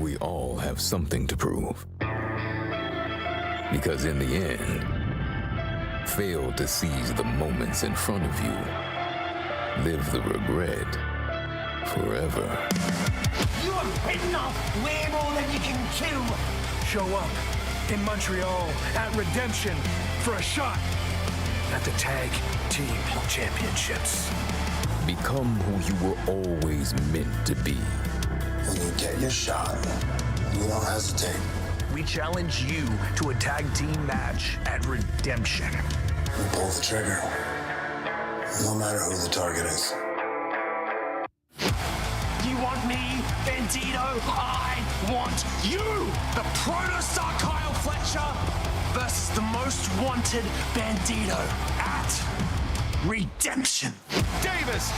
we all have something to prove. Because in the end, fail to seize the moments in front of you. Live the regret forever. You have bitten off way more than you can chew. Show up in Montreal at Redemption for a shot at the Tag Team Championships. Become who you were always meant to be. When you get your shot, you don't hesitate. We challenge you to a tag team match at Redemption. You pull the trigger, no matter who the target is. You want me, Bandito? I want you! The Protostar Kyle Fletcher versus the most wanted Bandito at Redemption. Davis,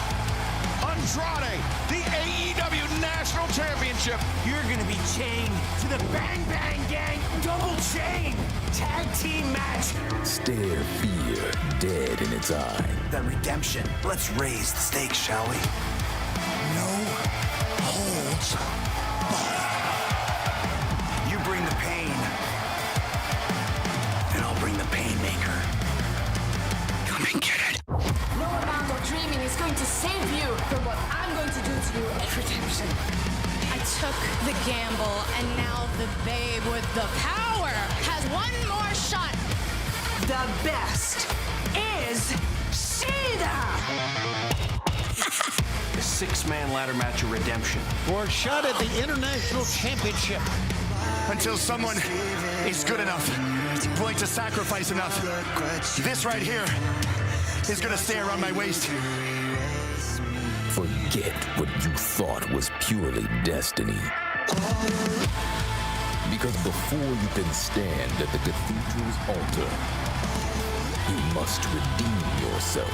Andrade, the AEW National Championship. You're gonna be chained to the Bang Bang Gang double chain tag team match. Stare fear dead in its eye. The Redemption. Let's raise the stakes, shall we? No holds barred. You bring the pain, and I'll bring the Painmaker. Come and get it. No amount of dreaming is going to save you from what I'm going to do to you at Redemption. I took the gamble, and now the babe with the power has one more shot. The best is Sheeta. The six-man ladder match of Redemption. For a shot at the International Championship. Until someone is good enough, willing to sacrifice enough. This right here is gonna stay around my waist. Forget what you thought was purely destiny. Because before you can stand at the cathedral's altar, you must redeem yourself.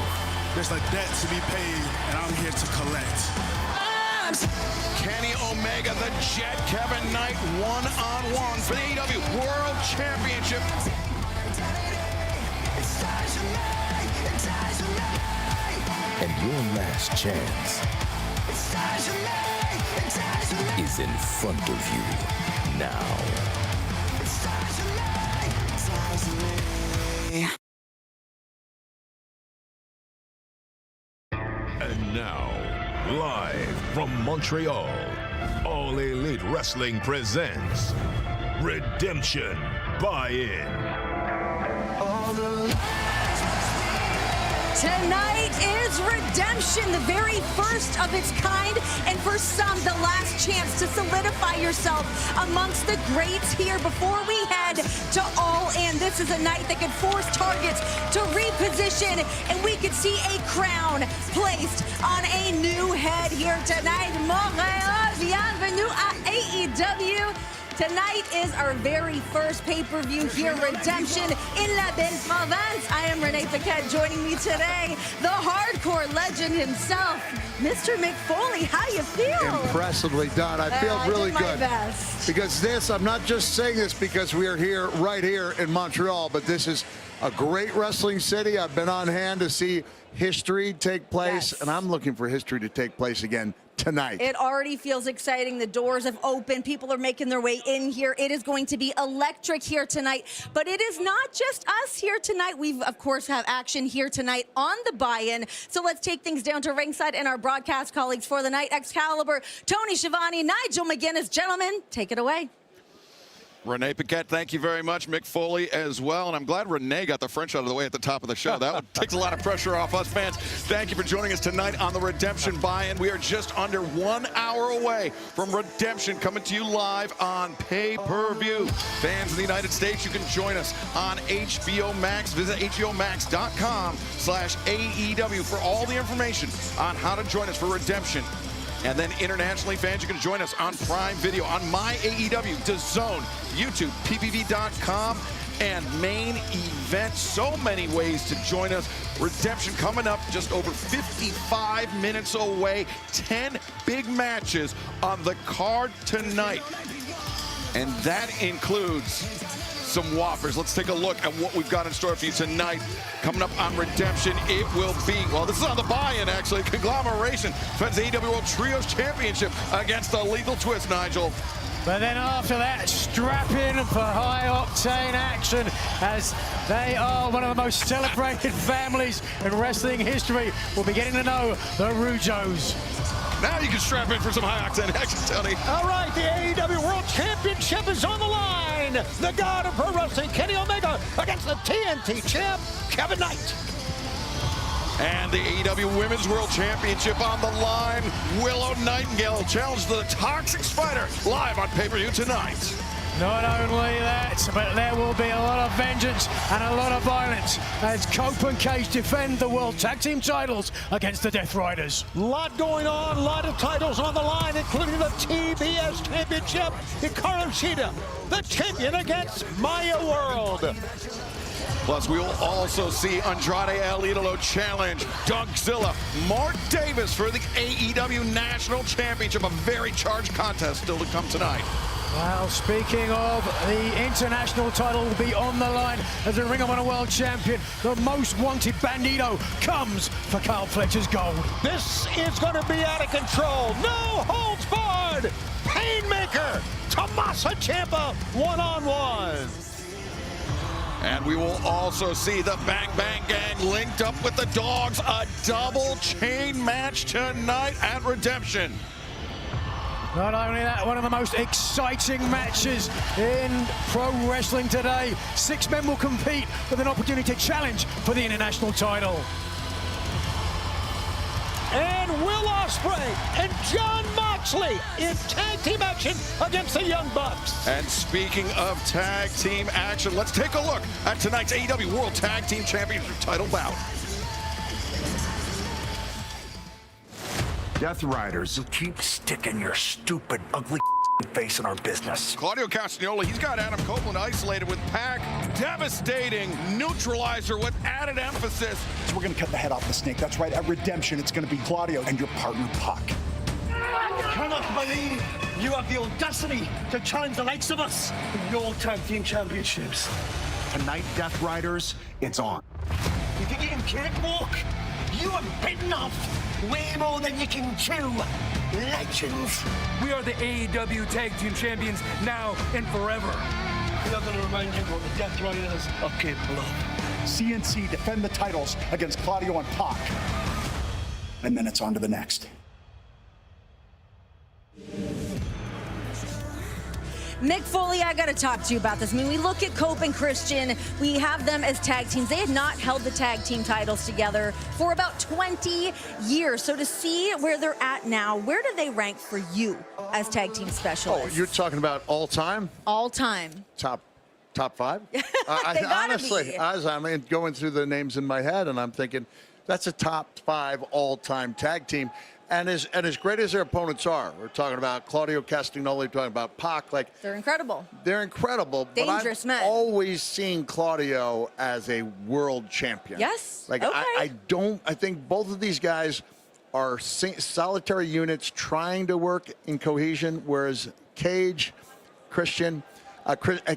There's a debt to be paid, and I'm here to collect. Kenny Omega, the Jet, Kevin Knight, one-on-one for the AEW World Championship. And your last chance is in front of you now. And now, live from Montreal, All Elite Wrestling presents Redemption Buy-In. Tonight is Redemption, the very first of its kind, and for some, the last chance to solidify yourself amongst the greats here before we head to All In. This is a night that could force targets to reposition, and we could see a crown placed on a new head here tonight. Montréal, bienvenue à AEW. Tonight is our very first pay-per-view here, Redemption in La Belle Province. I am Renee Paquette. Joining me today, the hardcore legend himself, Mr. Mick Foley. How you feel? Impressively done. I feel really I did my good. Best. Because this, I'm not just saying this because we are here, right here in Montreal, but this is a great wrestling city. I've been on hand to see history take place, Yes. and I'm looking for history to take place again tonight. It already feels exciting. The doors have opened. People are making their way in here. It is going to be electric here tonight. But it is not just us here tonight. We, of course, have action here tonight on the buy-in. So let's take things down to ringside and our broadcast colleagues for the night. Excalibur, Tony Schiavone, Nigel McGuinness. Gentlemen, take it away. Renee Paquette, thank you very much. Mick Foley as well. And I'm glad Renee got the French out of the way at the top of the show. That takes a lot of pressure off us fans. Thank you for joining us tonight on the Redemption Buy-In. We are just under 1 hour away from Redemption coming to you live on pay-per-view. Fans in the United States, you can join us on HBO Max. Visit HBOMax.com/AEW for all the information on how to join us for Redemption. And then internationally, fans, you can join us on Prime Video, on My AEW, DAZN, YouTube, PPV.com, and Main Event. So many ways to join us. Redemption coming up just over 55 minutes away. 10 big matches on the card tonight. And that includes some whoppers. Let's take a look at what we've got in store for you tonight. Coming up on Redemption, it will be, well, this is on the buy-in, actually, conglomeration defends the AEW World Trios Championship against the Lethal Twist, Nigel. But then after that, strap in for high-octane action, as they are one of the most celebrated families in wrestling history. We'll be getting to know the Rujos. Now you can strap in for some high-octane action, Tony. All right, the AEW World Championship is on the line. The God of Pro Wrestling, Kenny Omega, against the TNT champ, Kevin Knight. And the AEW Women's World Championship on the line. Willow Nightingale challenged the Toxic Spider live on pay-per-view tonight. Not only that, but there will be a lot of vengeance and a lot of violence as Cope and Cage defend the World Tag Team titles against the Death Riders. Lot going on, a lot of titles on the line, including the TBS Championship. Hikaru Shida, the champion, against Maya World. Plus, we will also see Andrade El Idolo challenge Dougzilla Mark Davis for the AEW National Championship. A very charged contest still to come tonight. Well, speaking of, the international title will be on the line as the Ring of Honor World Champion. The most wanted Bandito comes for Kyle Fletcher's gold. This is going to be out of control. No holds barred. Painmaker, Tommaso Ciampa, one-on-one. And we will also see the Bang Bang Gang linked up with the Dogs. A double chain match tonight at Redemption. Not only that, one of the most exciting matches in pro wrestling today. 6 men will compete with an opportunity to challenge for the international title. And Will Ospreay and Jon Moxley in tag team action against the Young Bucks. And speaking of tag team action, let's take a look at tonight's AEW World Tag Team Championship title bout. Death Riders, you keep sticking your stupid, ugly face in our business. Claudio Castagnoli, he's got Adam Copeland isolated with Pac. Devastating neutralizer with added emphasis. So we're going to cut the head off the snake. That's right. At Redemption, it's going to be Claudio and your partner, Pac. I cannot believe you have the audacity to challenge the likes of us in your tag team championships. Tonight, Death Riders, it's on. You think you can cakewalk? You have bitten off way more than you can chew. Legends. We are the AEW Tag Team Champions now and forever. We are going to remind you what the Death Riders are capable of. CNC defend the titles against Claudio and Pac. And then it's on to the next. Mick Foley, I got to talk to you about this. I mean, we look at Cope and Christian. We have them as tag teams. They had not held the tag team titles together for about 20 years. So to see where they're at now, where do they rank for you as tag team specialists? Oh, you're talking about all time? All time. Top 5? Honestly, as I'm going through the names in my head, and I'm thinking, that's a top 5 all-time tag team. And as great as their opponents are, we're talking about Claudio Castagnoli, talking about Pac, like they're incredible. They're incredible. Dangerous but men. I've always seen Claudio as a world champion. Yes. Like okay. I think both of these guys are solitary units trying to work in cohesion, whereas Cage, Christian,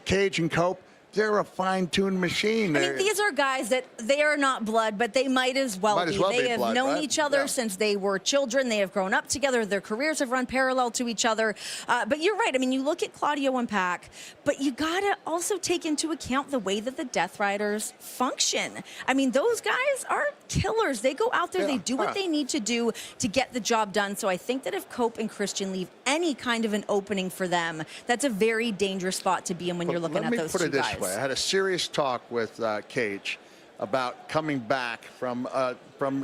Cage and Cope, they're a fine-tuned machine. I mean, these are guys that they are not blood, but they might as well be. They have known each other since they were children. They have grown up together. Their careers have run parallel to each other. But you're right. I mean, you look at Claudio and Pac, but you got to also take into account the way that the Death Riders function. I mean, those guys are killers. They go out there, they do what they need to do to get the job done. So I think that if Cope and Christian leave any kind of an opening for them, that's a very dangerous spot to be in when you're looking at those two guys. I had a serious talk with Cage about coming back from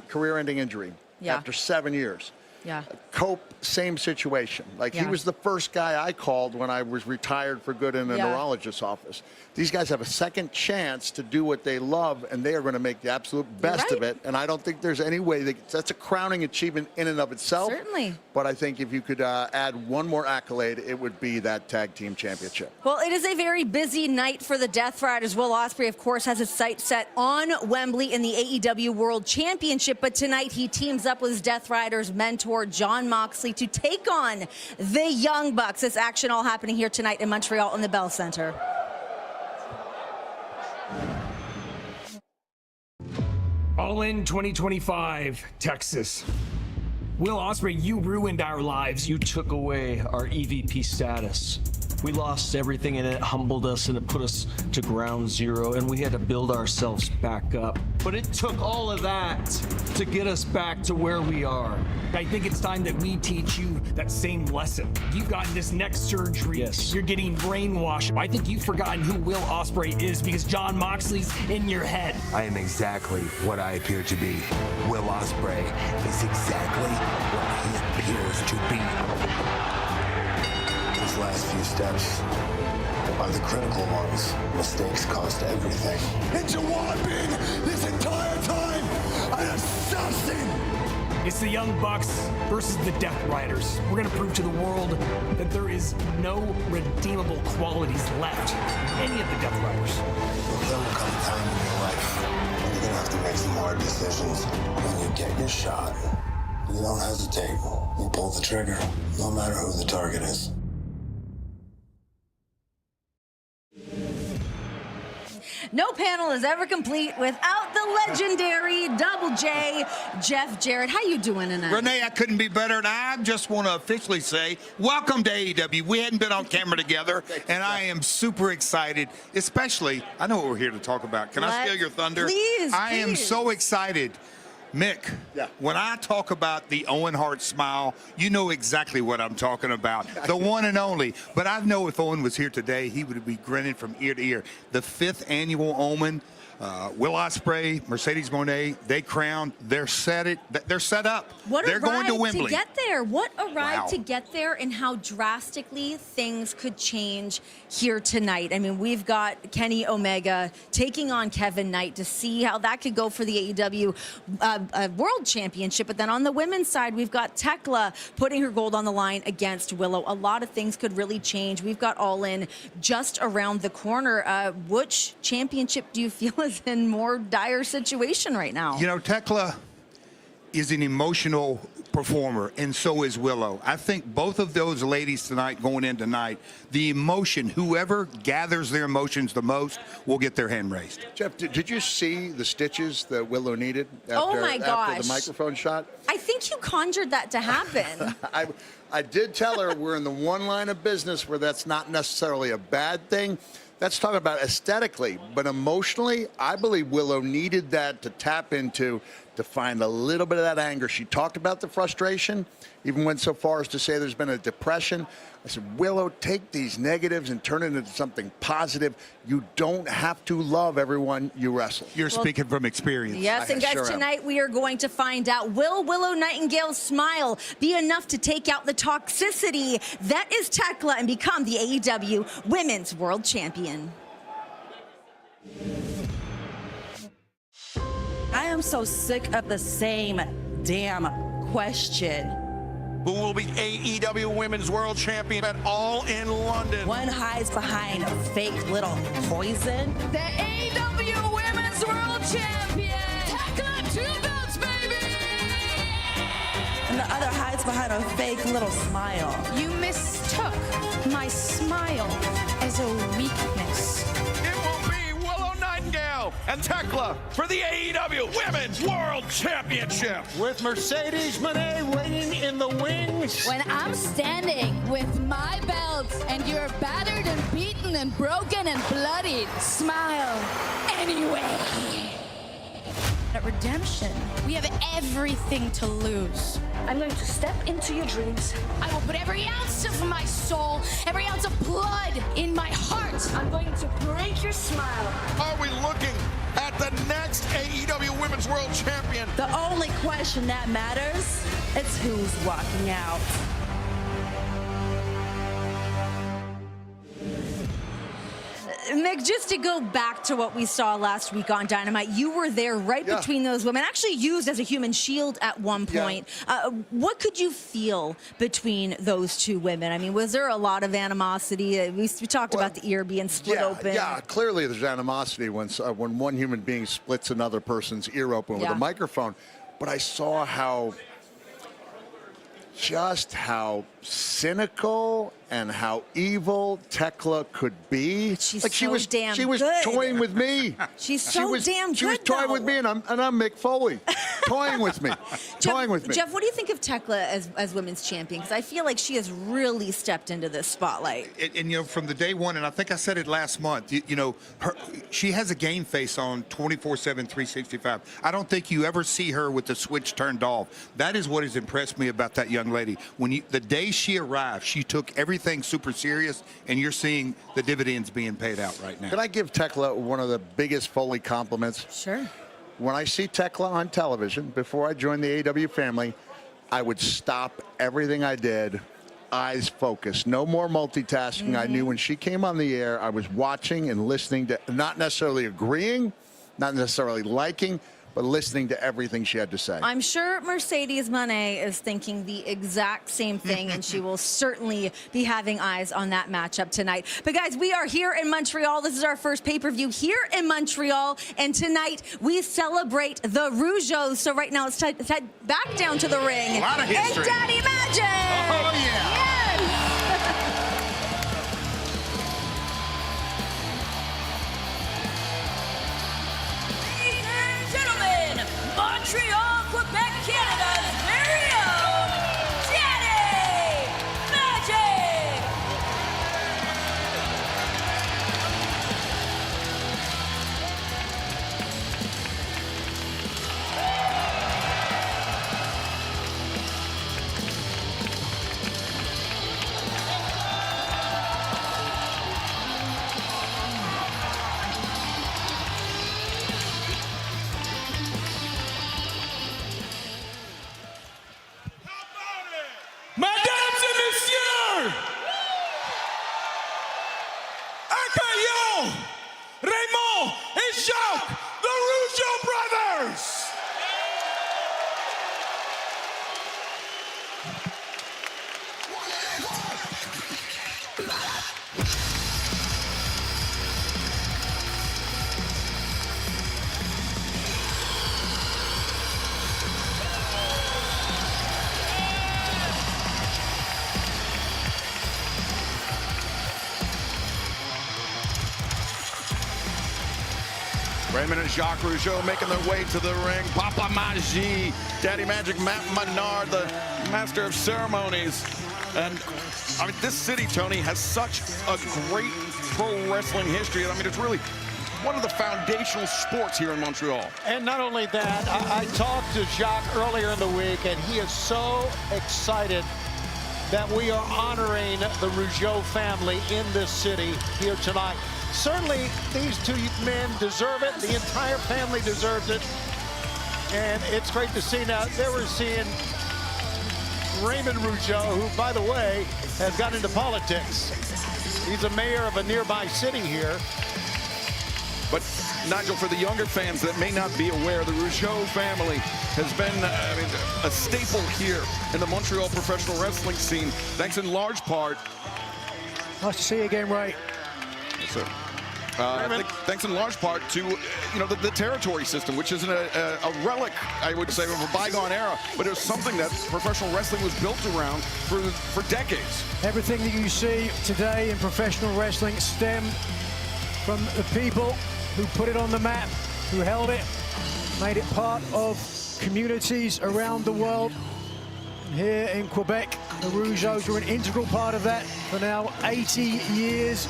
career-ending injury after 7 years. Yeah. Cope, same situation. Like he was the first guy I called when I was retired for good in a neurologist's office. These guys have a second chance to do what they love, and they are going to make the absolute best of it. And I don't think there's any way that's a crowning achievement in and of itself. Certainly. But I think if you could add one more accolade, it would be that tag team championship. Well, it is a very busy night for the Death Riders. Will Ospreay, of course, has his sights set on Wembley in the AEW World Championship. But tonight he teams up with his Death Riders mentor, Jon Moxley, to take on the Young Bucks. This action all happening here tonight in Montreal in the Bell Center. All in 2025, Texas. Will Ospreay, you ruined our lives. You took away our EVP status. We lost everything, and it humbled us, and it put us to ground zero, and we had to build ourselves back up. But it took all of that to get us back to where we are. I think it's time that we teach you that same lesson. You've gotten this neck surgery. Yes. You're getting brainwashed. I think you've forgotten who Will Ospreay is because Jon Moxley's in your head. I am exactly what I appear to be. Will Ospreay is exactly what he appears to be. These last few steps are the critical ones. Mistakes cost everything. And you want being this entire time an assassin! It's the Young Bucks versus the Death Riders. We're gonna prove to the world that there is no redeemable qualities left in any of the Death Riders. There will come a time in your life when you're gonna have to make some hard decisions. When you get your shot, you don't hesitate. You pull the trigger, no matter who the target is. No panel is ever complete without the legendary Double J, Jeff Jarrett. How you doing tonight? Renee, I couldn't be better, and I just want to officially say, welcome to AEW. We hadn't been on camera together, and I am super excited, especially, I know what we're here to talk about. Can I steal your thunder? Please, I am so excited. Mick, when I talk about the Owen Hart smile, you know exactly what I'm talking about. The one and only. But I know if Owen was here today, he would be grinning from ear to ear. The 5th annual Omen, Will Ospreay, Mercedes Moné, they crowned. They're set up. What They're a going ride to Wembley. to get there. What a ride Wow. to get there, and how drastically things could change here tonight. I mean, we've got Kenny Omega taking on Kevin Knight to see how that could go for the AEW World Championship. But then on the women's side, we've got Tekla putting her gold on the line against Willow. A lot of things could really change. We've got All In just around the corner. Which championship do you feel is in more dire situation right now? You know, Tekla is an emotional performer, and so is Willow. I think both of those ladies tonight, going in tonight, the emotion, whoever gathers their emotions the most will get their hand raised. Jeff, did you see the stitches that Willow needed Oh my after gosh. the microphone shot? I think you conjured that to happen. I did tell her we're in the one line of business where that's not necessarily a bad thing. That's talking about aesthetically, but emotionally, I believe Willow needed that to tap into, to find a little bit of that anger. She talked about the frustration, even went so far as to say there's been a depression. I said, Willow, take these negatives and turn it into something positive. You don't have to love everyone you wrestle. You're speaking from experience. Yes, and guys, tonight we are going to find out, will Willow Nightingale's smile be enough to take out the toxicity that is Tekla and become the AEW Women's World Champion? I am so sick of the same damn question. Who will be AEW Women's World Champion at All in London? One hides behind a fake little poison. The AEW Women's World Champion! Tekla 2 belts, baby! And the other hides behind a fake little smile. You mistook my smile as a weakness. It will be Willow Nightingale and Tekla for the AEW Women's World Championship. With Mercedes Moné waiting in the wings. When I'm standing with my belts and you're battered and beaten and broken and bloodied, smile anyway. At Redemption, we have everything to lose. I'm going to step into your dreams. I will put every ounce of my soul, every ounce of blood in my heart. I'm going to break your smile. Are we looking at the next AEW Women's World Champion? The only question that matters is who's walking out. Mick, just to go back to what we saw last week on Dynamite, you were there right between those women, actually used as a human shield at one point. What could you feel between those two women? I mean, was there a lot of animosity? We talked about the ear being split open. Yeah, clearly there's animosity when one human being splits another person's ear open with a microphone. But I saw how cynical and how evil Tekla could be. She's like so damn she was good. toying with me. She's so damn good. She was toying with me, and I'm Mick Foley. toying with me. Toying with me. Jeff, what do you think of Tekla as women's champion? Because I feel like she has really stepped into this spotlight. And you know, from the day one, and I think I said it last month, you know, she has a game face on 24/7, 365. I don't think you ever see her with the switch turned off. That is what has impressed me about that young lady. The day she arrived, she took everything super serious, and you're seeing the dividends being paid out right now. Can I give Tekla one of the biggest Foley compliments? Sure. When I see Tekla on television, before I joined the AEW family, I would stop everything I did, eyes focused, no more multitasking. I knew when she came on the air, I was watching and listening to, not necessarily agreeing, not necessarily liking, but listening to everything she had to say. I'm sure Mercedes Moné is thinking the exact same thing, and she will certainly be having eyes on that matchup tonight. But guys, we are here in Montreal. This is our first pay-per-view here in Montreal, and tonight we celebrate the Rougeaus. So right now, let's head back down to the ring. A lot of history. And Daddy Magic! Oh, yeah! Montreal, Quebec, Canada's very own Daddy Magic! Mesdames et messieurs, accueillons Raymond et Jacques, the Rougeau brothers. Raymond and Jacques Rougeau making their way to the ring. Papa Magie, Daddy Magic, Matt Menard, the master of ceremonies. And I mean, this city, Tony, has such a great pro wrestling history. I mean, it's really one of the foundational sports here in Montreal. And not only that, I talked to Jacques earlier in the week, and he is so excited that we are honoring the Rougeau family in this city here tonight. Certainly, these two men deserve it. The entire family deserves it. And it's great to see now. There we're seeing Raymond Rougeau, who, by the way, has gotten into politics. He's a mayor of a nearby city here. But, Nigel, for the younger fans that may not be aware, the Rougeau family has been a staple here in the Montreal professional wrestling scene, thanks in large part. Nice to see you again, Ray. Yes, sir. Thanks in large part to the territory system, which isn't a relic, I would say, of a bygone era, but it was something that professional wrestling was built around for decades. Everything that you see today in professional wrestling stemmed from the people who put it on the map, who held it, made it part of communities around the world. And here in Quebec, the Rougeaus were an integral part of that for now 80 years.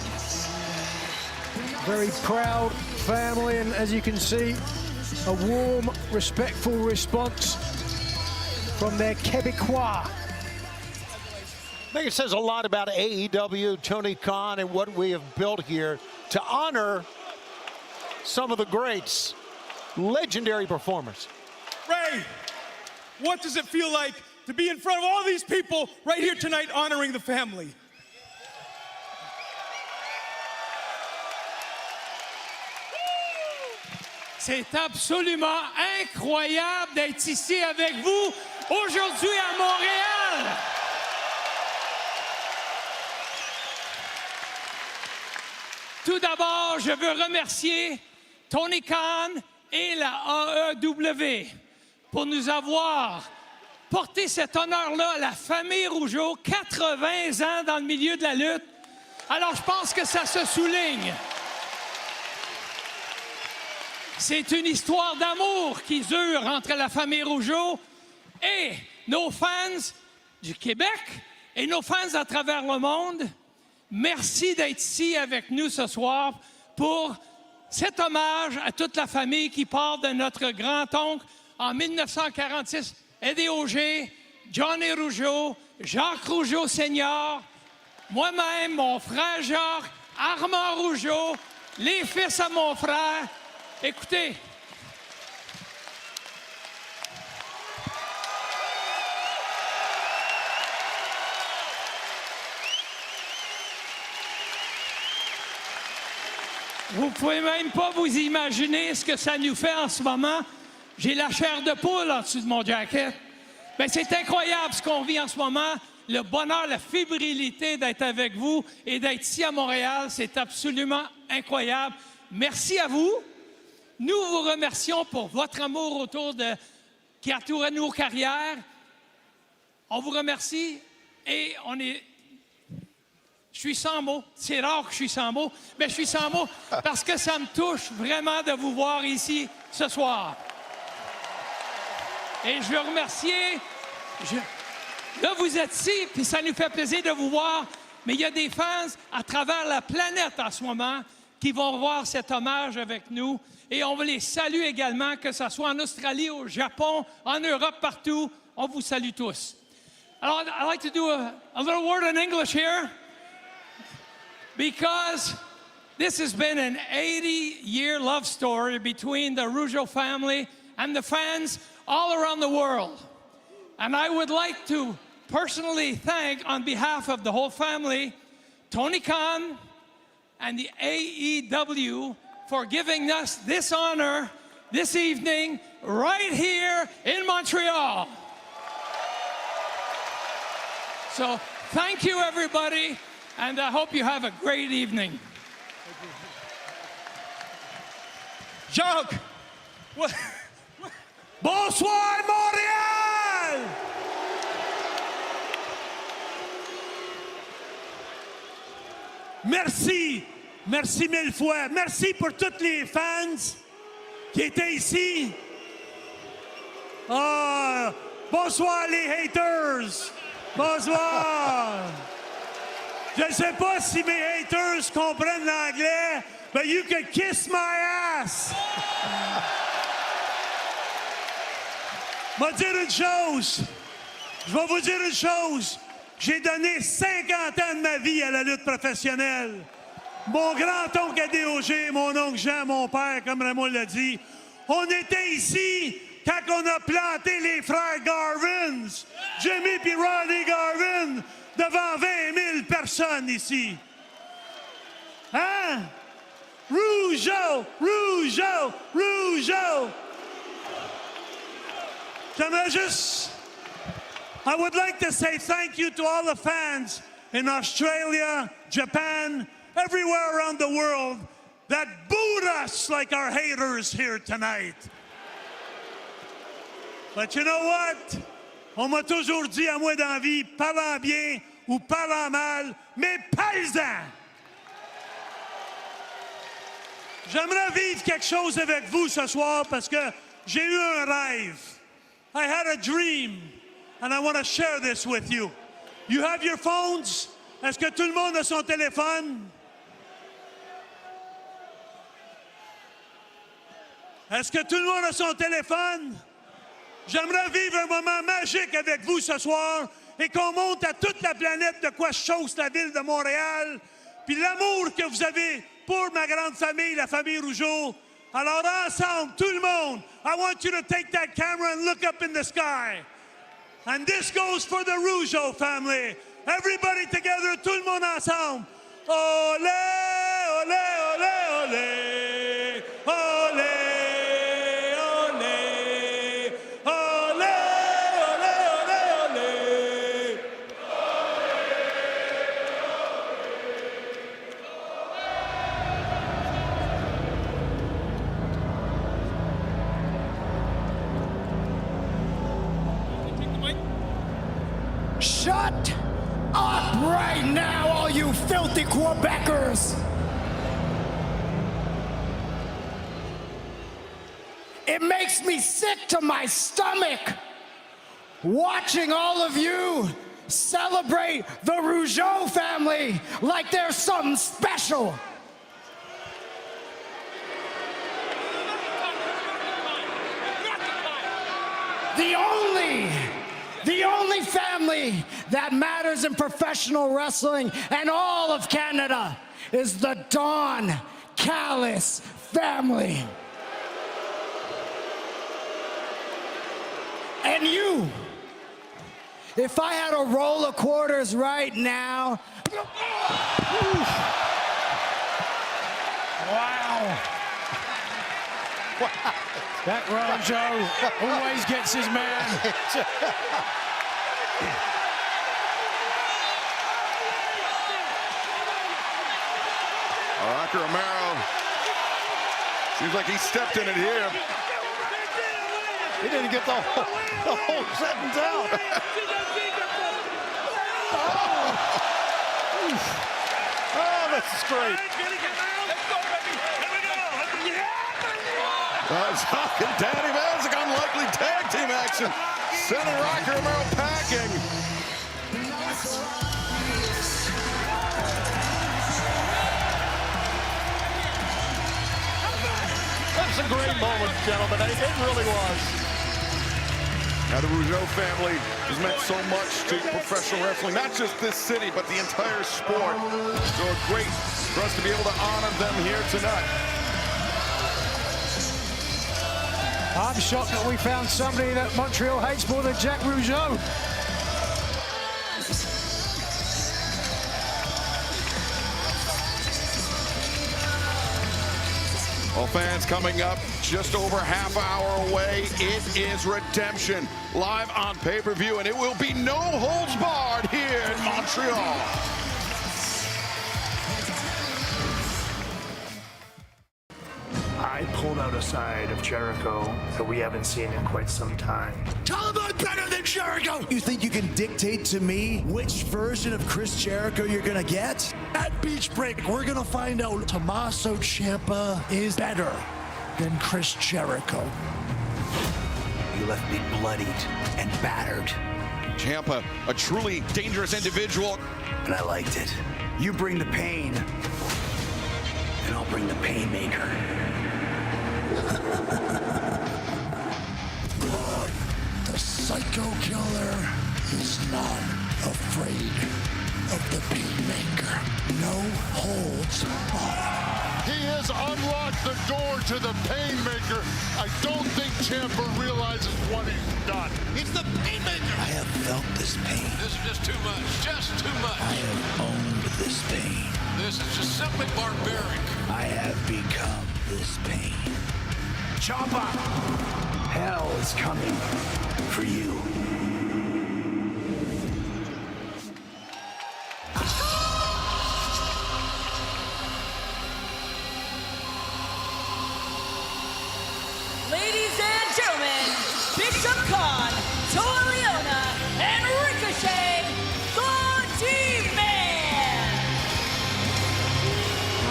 Very proud family, and as you can see, a warm, respectful response from their Quebecois. I think it says a lot about AEW, Tony Khan, and what we have built here to honor some of the greats, legendary performers. Ray, what does it feel like to be in front of all these people right here tonight honoring the family? C'est absolument incroyable d'être ici avec vous aujourd'hui à Montréal. Tout d'abord, je veux remercier Tony Khan et la AEW pour nous avoir porté cet honneur-là à la famille Rougeau, 80 ans dans le milieu de la lutte. Alors, je pense que ça se souligne. c'est une histoire d'amour qui dure entre la famille Rougeau et nos fans du Québec et nos fans à travers le monde. Merci d'être ici avec nous ce soir pour cet hommage à toute la famille qui part de notre grand-oncle en 1946, Eddie Auger, Johnny Rougeau, Jacques Rougeau Senior, moi-même, mon frère Jacques, Armand Rougeau, les fils à mon frère. Écoutez, vous pouvez même pas vous imaginer ce que ça nous fait en ce moment. J'ai la chair de poule en dessous de mon jacket. Bien, c'est incroyable ce qu'on vit en ce moment. Le bonheur, la fébrilité d'être avec vous et d'être ici à Montréal, c'est absolument incroyable. Merci à vous. Nous vous remercions pour votre amour qui entoure nos carrières. On vous remercie et je suis sans mots. C'est rare que je suis sans mots, mais je suis sans mots parce que ça me touche vraiment de vous voir ici ce soir. Et je veux remercier... Là, vous êtes ici, puis ça nous fait plaisir de vous voir, mais il y a des fans à travers la planète en ce moment qui vont voir cet hommage avec nous. Et on les salue également, que ce soit en Australie, au Japon, en Europe, partout. On vous salue tous. Alors, I'd like to do a little word in English here, because this has been an 80-year love story between the Rougeau family and the fans all around the world. And I would like to personally thank, on behalf of the whole family, Tony Khan and the AEW for giving us this honor this evening right here in Montreal. So thank you, everybody, and I hope you have a great evening. Jacques! Bonsoir, Montréal! Merci, merci mille fois. Merci pour tous les fans qui étaient ici. Bonsoir les haters. Bonsoir. Je ne sais pas si mes haters comprennent l'anglais, but you can kiss my ass. Je vais dire une chose. Je vais vous dire une chose. J'ai donné 50 ans de ma vie à la lutte professionnelle. Mon grand-oncle Eddie Auger, mon oncle Jean, mon père, comme Raymond l'a dit, on était ici quand on a planté les frères Garvin, Jimmy et Ronnie Garvin, devant 20 000 personnes ici. Hein? Rougeau! Rougeau! Rougeau! J'aimerais juste... I would like to say thank you to all the fans in Australia, Japan, everywhere around the world that booed us like our haters here tonight. But you know what? On m'a toujours dit à moi dans la vie, parlant bien ou parlant mal, mais parle-en! J'aimerais vivre quelque chose avec vous ce soir parce que j'ai eu un rêve. I had a dream. And I want to share this with you. You have your phones? Est-ce que tout le monde a son téléphone? Est-ce que tout le monde a son téléphone? J'aimerais vivre un moment magique avec vous ce soir et qu'on montre à toute la planète de quoi chausse la ville de Montréal, puis l'amour que vous avez pour ma grande famille, la famille Rougeau. Alors ensemble, tout le monde, I want you to take that camera and look up in the sky. And this goes for the Rougeau family. Everybody together, tout le monde ensemble. Olé, olé, olé, olé. Olé, olé. Olé, olé, olé, olé. Shut up right now, all you filthy Quebecers! makes me sick to my stomach watching all of you celebrate the Rougeau family like there's something special. The only family that matters in professional wrestling and all of Canada is the Don Callis family. And you, if I had a roll of quarters right now, wow. That Rougeau always gets his man. Rocky Romero. Seems like he stepped in it here. He didn't get the whole sentence out. Oh, this is great. Chuck and Danny Mazik, unlikely tag team action. Sending Rocky Romero packing. That's a great moment, gentlemen. It really was. Now the Rougeau family has meant so much to professional wrestling, not just this city, but the entire sport. So great for us to be able to honor them here tonight. I'm shocked that we found somebody that Montreal hates more than Jack Rougeau. Well, fans, coming up just over half hour away, it is Redemption live on pay-per-view, and it will be no holds barred here in Montreal. I pulled out a side of Jericho that we haven't seen in quite some time. Tell him I'm better than Jericho! You think you can dictate to me which version of Chris Jericho you're gonna get? At Beach Break, we're gonna find out Tommaso Ciampa is better than Chris Jericho. You left me bloodied and battered. Ciampa, a truly dangerous individual. And I liked it. You bring the pain, and I'll bring the Painmaker. The Psycho Killer is not afraid of the Painmaker. No holds barred. He has unlocked the door to the Painmaker. I don't think Ciampa realizes what he's done. He's the Painmaker. I have felt this pain. This is just too much. Just too much. I have owned this pain. This is just simply barbaric. I have become this pain. Ciampa, hell is coming for you. Ladies and gentlemen, Bishop Khan, Toa Leona, and Ricochet, the G-Man.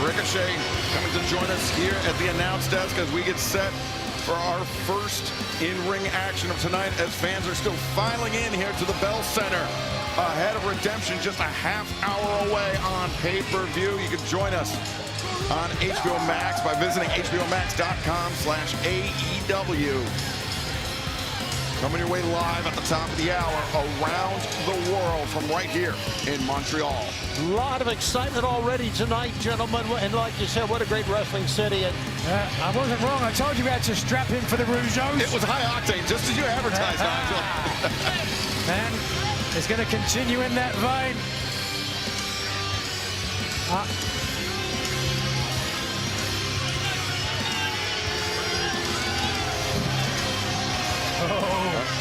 Ricochet coming to join us here at the announce desk as we get set for our first in-ring action of tonight, as fans are still filing in here to the Bell Center ahead of Redemption, just a half hour away on pay-per-view. You can join us on HBO Max by visiting hbomax.com/AEW. Coming your way live at the top of the hour around the world from right here in Montreal. A lot of excitement already tonight, gentlemen. And like you said, what a great wrestling city. And I wasn't wrong. I told you we had to strap in for the Rougeaus. It was high octane, just as you advertised, Nigel. And it's going to continue in that vein.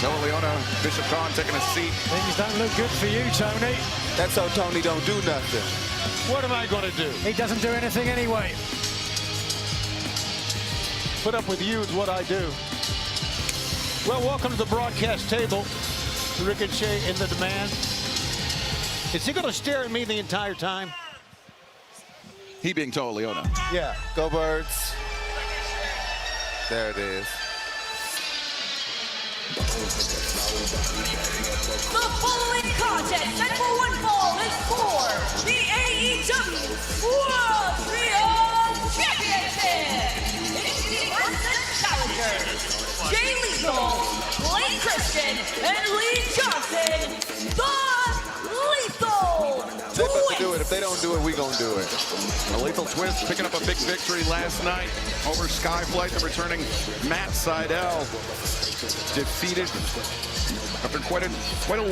Toa Leona, Bishop Khan taking a seat. Things don't look good for you, Tony. That's how Tony don't do nothing. What am I going to do? He doesn't do anything anyway. Put up with you is what I do. Well, welcome to the broadcast table. Ricochet in the demand. Is he going to stare at me the entire time? He being Toa Leona. Yeah, go Birds. There it is. The following contest set for one fall is for the AEW World Trios Championship. Introducing the challengers, Jay Lethal, Blake Christian, and Lee Johnson, the Lethal They're about to Twist. do it. If they don't do it, we gonna do it. The Lethal Twist picking up a big victory last night over Skyflight. The returning Matt Sydal defeated after quite a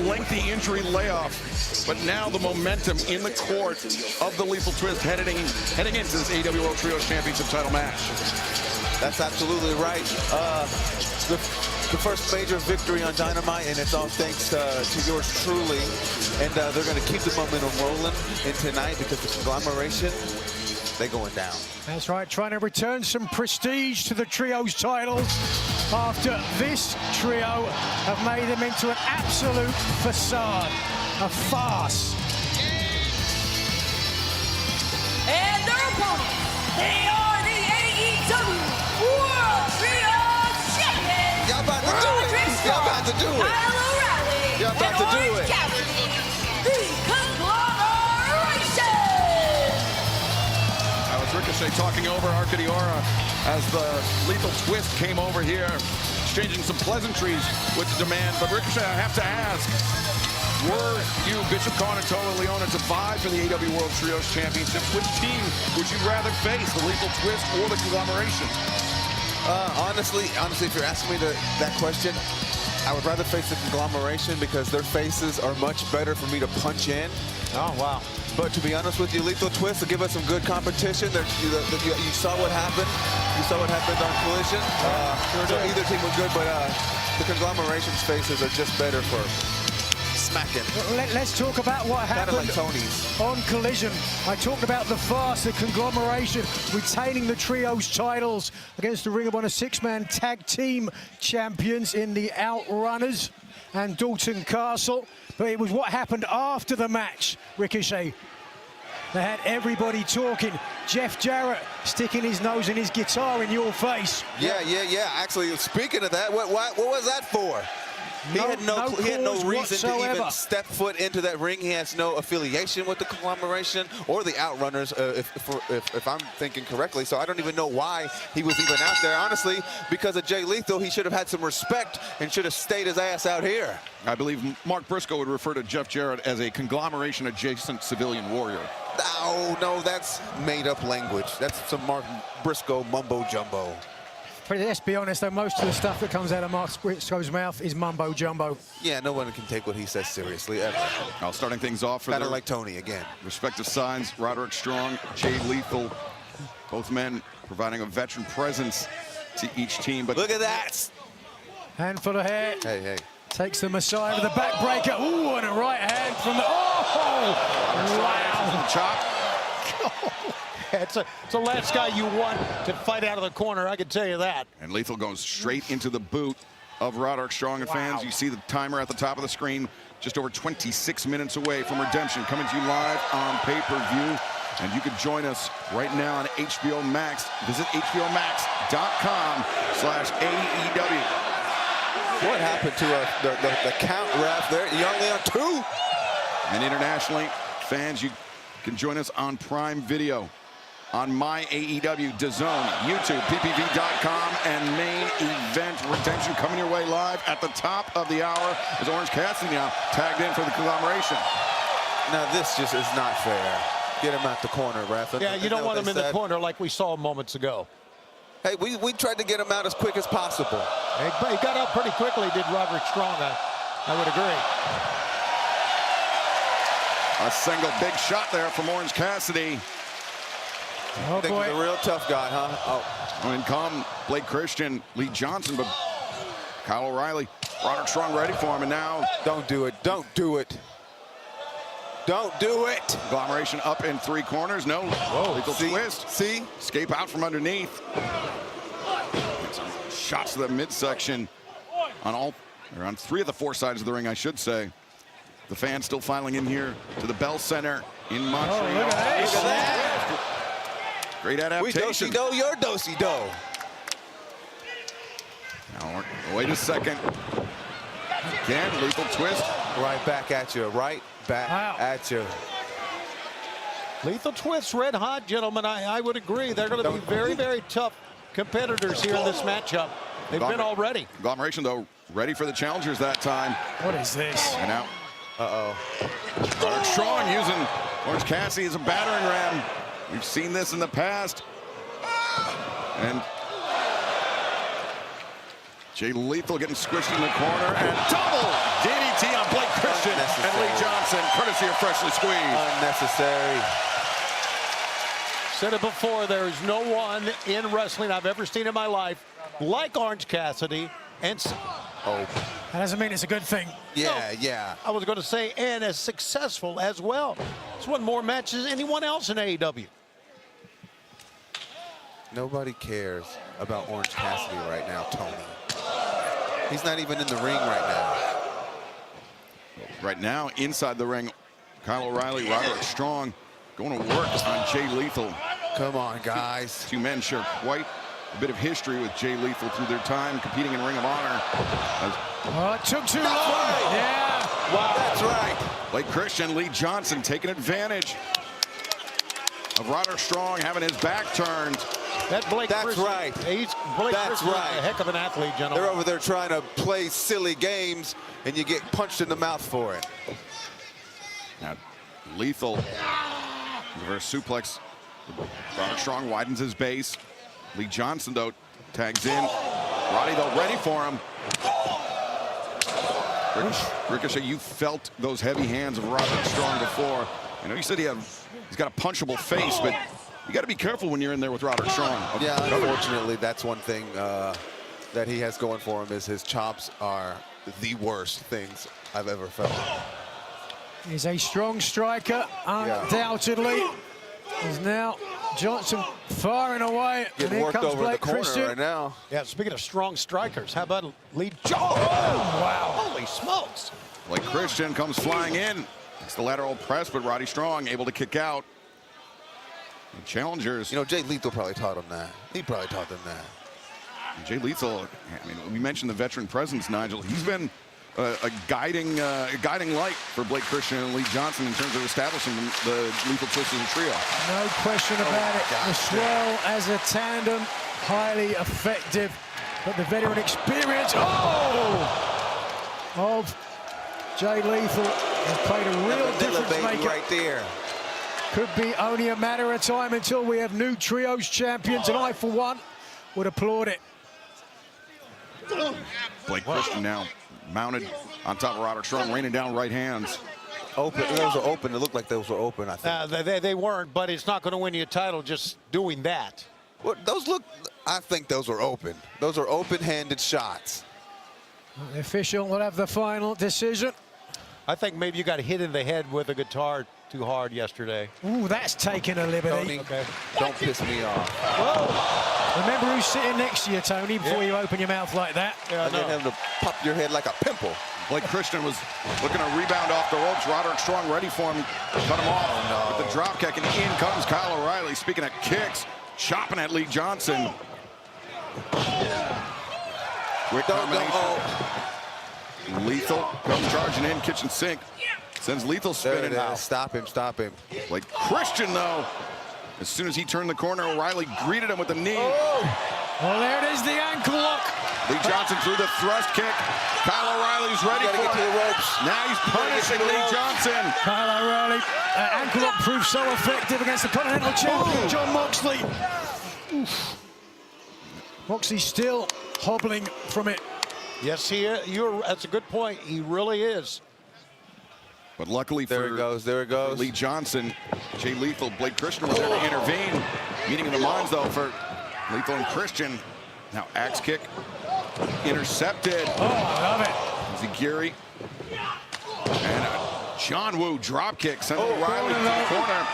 lengthy injury layoff. But now the momentum in the court of the Lethal Twist heading into this AEW World Trios Championship title match. That's absolutely right. The first major victory on Dynamite, and it's all thanks to yours truly. And they're going to keep the momentum rolling in tonight because the conglomeration, they're going down. That's right, trying to return some prestige to the trios titles after this trio have made them into an absolute facade, a farce. And their opponents, they are the AEW World Trios Champions. Y'all about to do it. Y'all about to do it. Kyle O'Reilly. Y'all about to do it. Cassidy, the Conglomeration. That was Ricochet talking over Arcadiora as the Lethal Twist came over here, exchanging some pleasantries with the demand. But Ricochet, I have to ask, were you, Bishop Khan and Tola Leona, to vie for the AEW World Trios Championship, which team would you rather face, the Lethal Twist or the Conglomeration? Honestly, if you're asking me that question, I would rather face the Conglomeration because their faces are much better for me to punch in. Oh, wow. But to be honest with you, Lethal Twist will give us some good competition. You saw what happened. You saw what happened on Collision. So either team was good, but the Conglomeration's faces are just better for smacking. Let's talk about what happened like Tony's on Collision. I talked about the farce, the Conglomeration retaining the trios titles against the Ring of Honor six-man tag team champions in the Outrunners and Dalton Castle. But it was what happened after the match, Ricochet. They had everybody talking. Jeff Jarrett sticking his nose in his guitar in your face. Yeah. Actually, speaking of that, what was that for? He had no reason to even step foot into that ring. He has no affiliation with the Conglomeration or the Outrunners, if I'm thinking correctly. So I don't even know why he was even out there. Honestly, because of Jay Lethal, he should have had some respect and should have stayed his ass out here. I believe Mark Briscoe would refer to Jeff Jarrett as a Conglomeration-adjacent civilian warrior. No, that's made-up language. That's some Mark Briscoe mumbo-jumbo. But let's be honest, though, most of the stuff that comes out of Mark Briscoe's mouth is mumbo-jumbo. Yeah, no one can take what he says seriously, ever. Now, starting things off for kind of like Tony again. Respective sides, Roderick Strong, Jay Lethal, both men providing a veteran presence to each team. But look at that! Handful of hair. Hey. Takes the Messiah with the backbreaker. Ooh, and a right hand from the... Oh! Wow! Chop. It's the last guy you want to fight out of the corner, I can tell you that. And Lethal goes straight into the boot of Roderick Strong. And fans, you see the timer at the top of the screen, just over 26 minutes away from Redemption, coming to you live on pay-per-view. And you can join us right now on HBO Max. Visit hbomax.com/AEW. What happened to the count ref there? You're only on 2? And internationally, fans, you can join us on Prime Video, on My AEW, DAZN, YouTube, ppv.com, and main event Redemption coming your way live at the top of the hour as Orange Cassidy now tagged in for the Conglomeration. Now this just is not fair. Get him out the corner, ref. Yeah, you don't want him in the corner like we saw moments ago. Hey, we tried to get him out as quick as possible. He got up pretty quickly, did Roderick Strong. I would agree. A single big shot there from Orange Cassidy. Oh, boy. He's a real tough guy, huh? Oh. And come Blake Christian, Lee Johnson, but Kyle O'Reilly, Roderick Strong ready for him, and now... Don't do it. Don't do it. Don't do it. Conglomeration up in 3 corners. No. Whoa. Lethal twist. See? Escape out from underneath. Shots to the midsection on 3 of the 4 sides of the ring, I should say. The fans still filing in here to the Bell Center in Montreal. Oh, look at that. Great adaptation. We do-si-do, you're do-si-do. Now, wait a second. Again, lethal twist. Right back at you. Right back at you. Lethal twist, red hot, gentlemen. I would agree. They're going to be very, very tough competitors here in this matchup. They've been already. Agglomeration, though, ready for the challengers that time. What is this? And now, Roderick Strong using Orange Cassidy as a battering ram. We've seen this in the past. And Jay Lethal getting squished in the corner, and double DDT on Blake Christian and Lee Johnson, courtesy of Freshly Squeezed. Unnecessary. Said it before, there is no one in wrestling I've ever seen in my life like Orange Cassidy and That doesn't mean it's a good thing. Yeah. I was going to say, and as successful as well. It's won more matches than anyone else in AEW. Nobody cares about Orange Cassidy right now, Tony. He's not even in the ring right now. Right now, inside the ring, Kyle O'Reilly, Roderick Strong going to work on Jay Lethal. Come on, guys. Two men share quite a bit of history with Jay Lethal through their time competing in Ring of Honor. Oh, it took too long. Right. Yeah. Wow, that's right. Blake Christian, Lee Johnson taking advantage of Roderick Strong having his back turned. That Blake Christian, right. Blake That's Christian right. is a heck of an athlete, gentlemen. They're over there trying to play silly games, and you get punched in the mouth for it. Now, Lethal, reverse suplex. Roderick Strong widens his base. Lee Johnson, though, tags in. Roddy, though, ready for him. Ricochet, you felt those heavy hands of Roderick Strong before. I know you said he's got a punchable face, but you got to be careful when you're in there with Roderick Strong. Yeah, unfortunately, that's one thing that he has going for him is his chops are the worst things I've ever felt. He's a strong striker, undoubtedly. He's now Johnson firing away. Getting and here worked comes over Blake the corner Christian. right now. Yeah, speaking of strong strikers, how about Lee Johnson? Oh, wow. Holy smokes. Blake Christian comes flying in. It's the lateral press, but Roddy Strong able to kick out. And challengers. You know, Jay Lethal probably taught him that. He probably taught them that. And Jay Lethal, I mean, we mentioned the veteran presence, Nigel. He's been a guiding light for Blake Christian and Lee Johnson in terms of establishing the Lethal Twist as a trio. No question about it. The swirl as a tandem, highly effective. But the veteran experience of Jay Lethal has played a real difference maker. Right there. Could be only a matter of time until we have new trios champions, and I, for one, would applaud it. Blake Christian now mounted on top of Roderick Strong, raining down right hands. Open. Those were open. It looked like those were open, I think. They weren't, but it's not going to win you a title just doing that. Well, I think those were open. Those are open-handed shots. The official will have the final decision. I think maybe you got hit in the head with a guitar too hard yesterday. Ooh, that's taking a liberty. Tony, don't piss me off. Whoa. Remember who's sitting next to you, Tony, before you open your mouth like that. Yeah, I get him to pop your head like a pimple. Blake Christian was looking to rebound off the ropes. Roderick Strong ready for him. Cut him off with the drop kick, and in comes Kyle O'Reilly. Speaking of kicks, chopping at Lee Johnson. Quick combination. Lethal comes charging in, kitchen sink. Sends Lethal spinning out. Stop him, stop him. Blake Christian, though, as soon as he turned the corner, O'Reilly greeted him with a knee. Oh, there it is, the ankle lock. Lee Johnson threw the thrust kick. Kyle O'Reilly's ready for get to the ropes. Now he's punishing Lee Johnson. Kyle O'Reilly, ankle lock proved so effective against the Continental Champion, John Moxley. Oof. Moxley still hobbling from it. Yes, that's a good point. He really is. But luckily there it goes. Lee Johnson, Jay Lethal, Blake Christian was there to intervene. Meeting of the minds, though, for Lethal and Christian. Now axe kick intercepted. Oh, I love it. Zagiri. And John Woo drop kick sent O'Reilly to the corner.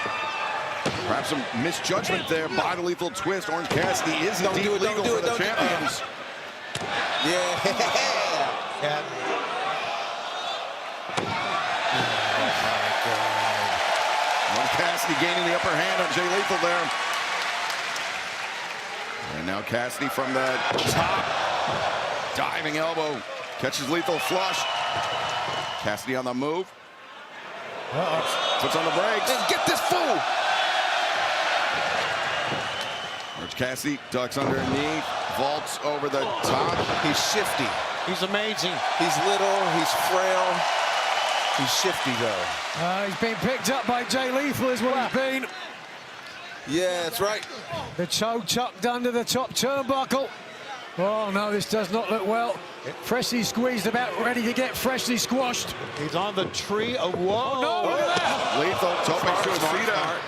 Perhaps some misjudgment there by the Lethal Twist. Orange Cassidy is indeed legal for the champions. Yeah. Orange Cassidy gaining the upper hand on Jay Lethal there. And now Cassidy from the top. Diving elbow. Catches Lethal flush. Cassidy on the move. Puts on the brakes. And get this fool! Orange Cassidy ducks underneath, vaults over the top. He's shifty. He's amazing. He's little, he's frail. He's shifty, though. He's been picked up by Jay Lethal is what he's been. Yeah, that's right. The toe chucked under the top turnbuckle. Oh, no, this does not look well. Freshly squeezed, about ready to get freshly squashed. He's on the tree of woe. Oh, no, look at that. Lethal tope suicida.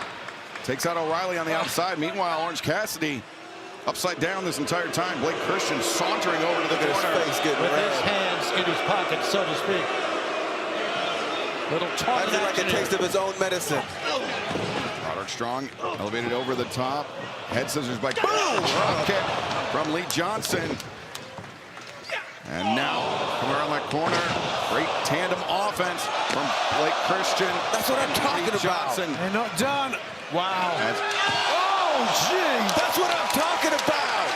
Takes out O'Reilly on the outside. Meanwhile, Orange Cassidy upside down this entire time. Blake Christian sauntering over to the corner. His face getting with red. his hands in his pocket, so to speak. Little target. That's like a taste of his own medicine. Roderick Strong elevated over the top. Head scissors by boom! Drop kick from Lee Johnson. And now coming around that corner, great tandem offense from Blake Christian. That's what I'm talking about. Johnson. They're not done. Wow. Oh, gee. That's what I'm talking about.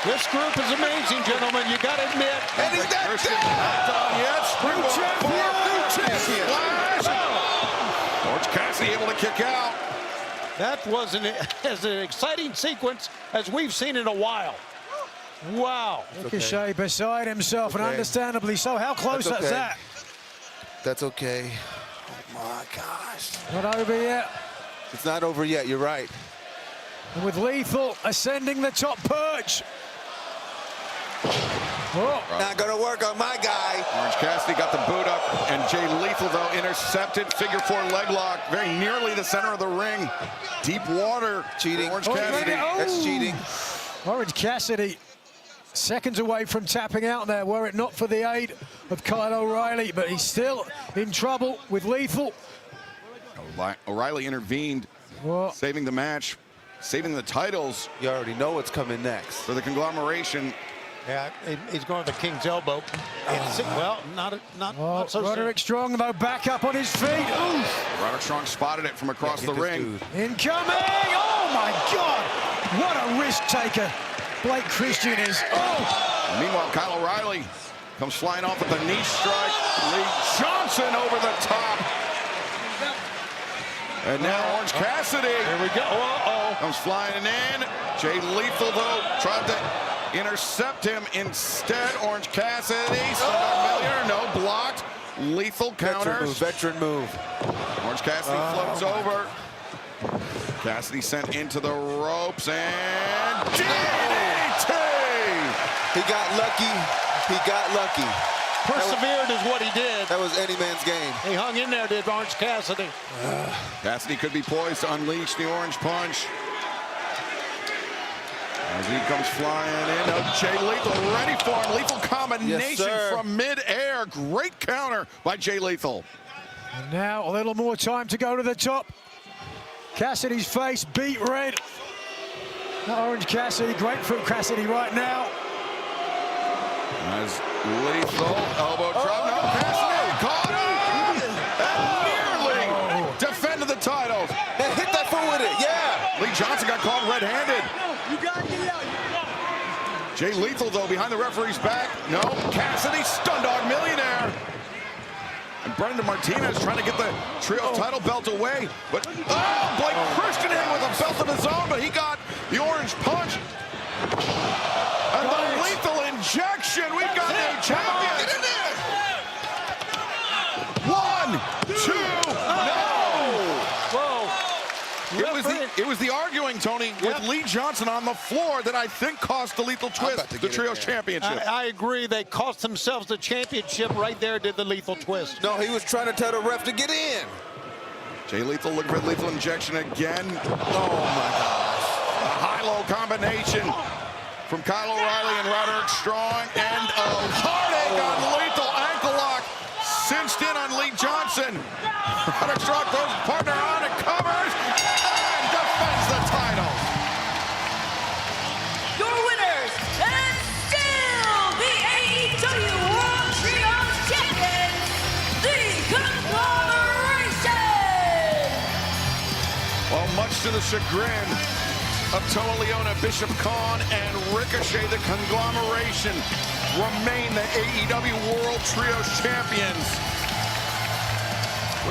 This group is amazing, gentlemen. You got to admit. And he's not Christian dead. not done yet. Springboard for new champion. Orange Cassidy able to kick out. That was as an exciting sequence as we've seen in a while. Wow. Ricochet beside himself, and understandably so. How close That's is okay. that? That's okay. Oh, my gosh. Not over yet. It's not over yet. You're right. And with Lethal ascending the top perch. Oh. Not going to work on my guy. Orange Cassidy got the boot up, and Jay Lethal, though, intercepted. Figure 4 leg lock, very nearly the center of the ring. Deep water. Cheating. Orange Cassidy. That's cheating. Orange Cassidy seconds away from tapping out there, were it not for the aid of Kyle O'Reilly, but he's still in trouble with Lethal. O'Reilly intervened, saving the match, saving the titles. You already know what's coming next. For the conglomeration. Yeah, he's going to the King's elbow. Well, not so Roderick Strong, though, back up on his feet. Oof. Roderick Strong spotted it from across the ring. Incoming! Oh, my God! What a risk taker Blake Christian is. Oh! Meanwhile, Kyle O'Reilly comes flying off with a knee strike. Lee Johnson over the top. And now Orange Cassidy. Here we go. Uh-oh. Comes flying in. Jay Lethal, though, tried to intercept him. Instead, Orange Cassidy. No, blocked. Lethal counters. Veteran move. Orange Cassidy floats over. Cassidy sent into the ropes and DDT! He got lucky. He got lucky. Persevered is what he did. That was any man's game. He hung in there, did Orange Cassidy. Cassidy could be poised to unleash the orange punch. As he comes flying in, Jay Lethal ready for him. Lethal combination from mid-air. Great counter by Jay Lethal. And now a little more time to go to the top. Cassidy's face beat red. Orange Cassidy, Grapefruit Cassidy right now. As Lethal elbow drop. No, Cassidy caught him and nearly defended the titles. And hit that foot with it, yeah. Lee Johnson got caught red-handed. You got to get out. Jay Lethal, though, behind the referee's back. No, Cassidy, stun dog millionaire. And Brendan Martinez trying to get the trio title belt away. But, Blake Christian in with a belt of his own, but he got the orange punch. And the lethal injection. We've got new champions. 1, 2, no. Whoa. It was the arguing, Tony, with Lee Johnson on the floor that I think cost the Lethal Twist the Trios Championship. I agree. They cost themselves the championship right there, did the Lethal Twist. No, he was trying to tell the ref to get in. Jay Lethal looking for lethal injection again. Oh, my gosh. A high-low combination from Kyle O'Reilly and Roderick Strong. And a heartache on Lethal ankle lock. Cinched in on Lee Johnson. Roderick Strong throws his partner on and covers and defends the title. Your winners, and still the AEW World Trios Champions, the Conglomeration. Well, much to the chagrin of Toa Leona, Bishop Khan, and Ricochet, the Conglomeration remain the AEW World Trios Champions.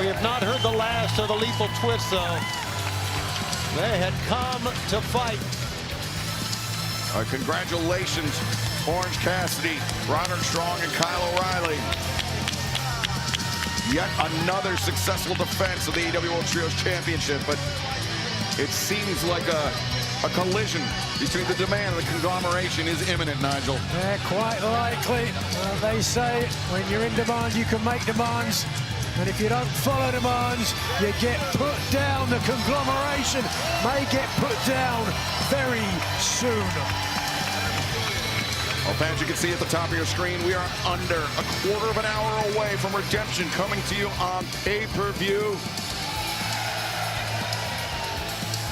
We have not heard the last of the lethal twist, though. They had come to fight. Congratulations, Orange Cassidy, Roderick Strong, and Kyle O'Reilly. Yet another successful defense of the AEW World Trios Championship, but it seems like a collision between the demand and the conglomeration is imminent, Nigel. Yeah, quite likely. They say when you're in demand, you can make demands. And if you don't follow demands, you get put down. The conglomeration may get put down very soon. Well, fans, you can see at the top of your screen, we are under a quarter of an hour away from Redemption coming to you on pay-per-view.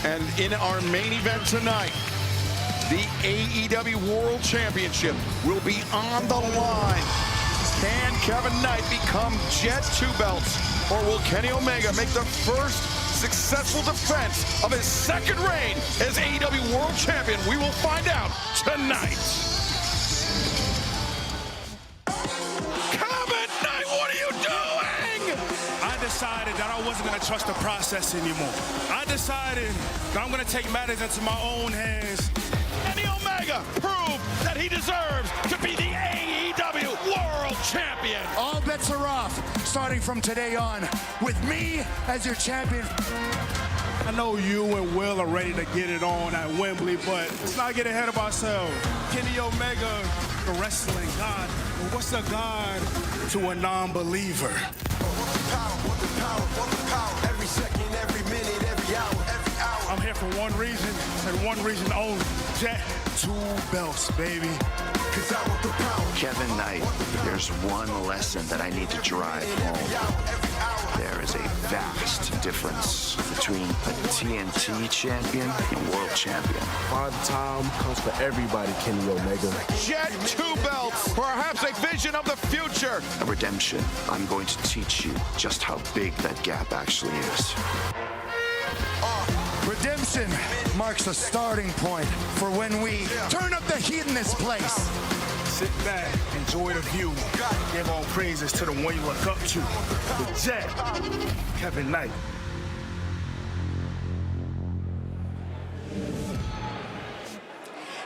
And in our main event tonight, the AEW World Championship will be on the line. Can Kevin Knight become Jet 2 belts, or will Kenny Omega make the first successful defense of his second reign as AEW World Champion? We will find out tonight. Kevin Knight, what are you doing? I decided that I wasn't going to trust the process anymore. I decided that I'm going to take matters into my own hands. Kenny Omega proved that he deserves to be the AEW World Champion. All bets are off, starting from today on, with me as your champion. I know you and Will are ready to get it on at Wembley, but let's not get ahead of ourselves. Kenny Omega, the wrestling god. Well, what's a god to a non-believer? Every second, every minute, every hour, every hour. I'm here for one reason, and one reason only. Jet 2 belts, baby. Cause I want the power. Kevin Knight, there's one lesson that I need to drive home. There is a vast difference between a TNT champion and world champion. Part of the time comes for everybody, Kenny Omega. Jet 2 belts, perhaps a vision of the future. At Redemption, I'm going to teach you just how big that gap actually is. Redemption marks a starting point for when we turn up the heat in this place. Sit back, enjoy the view. Give all praises to the one you look up to. The Jet, Kevin Knight.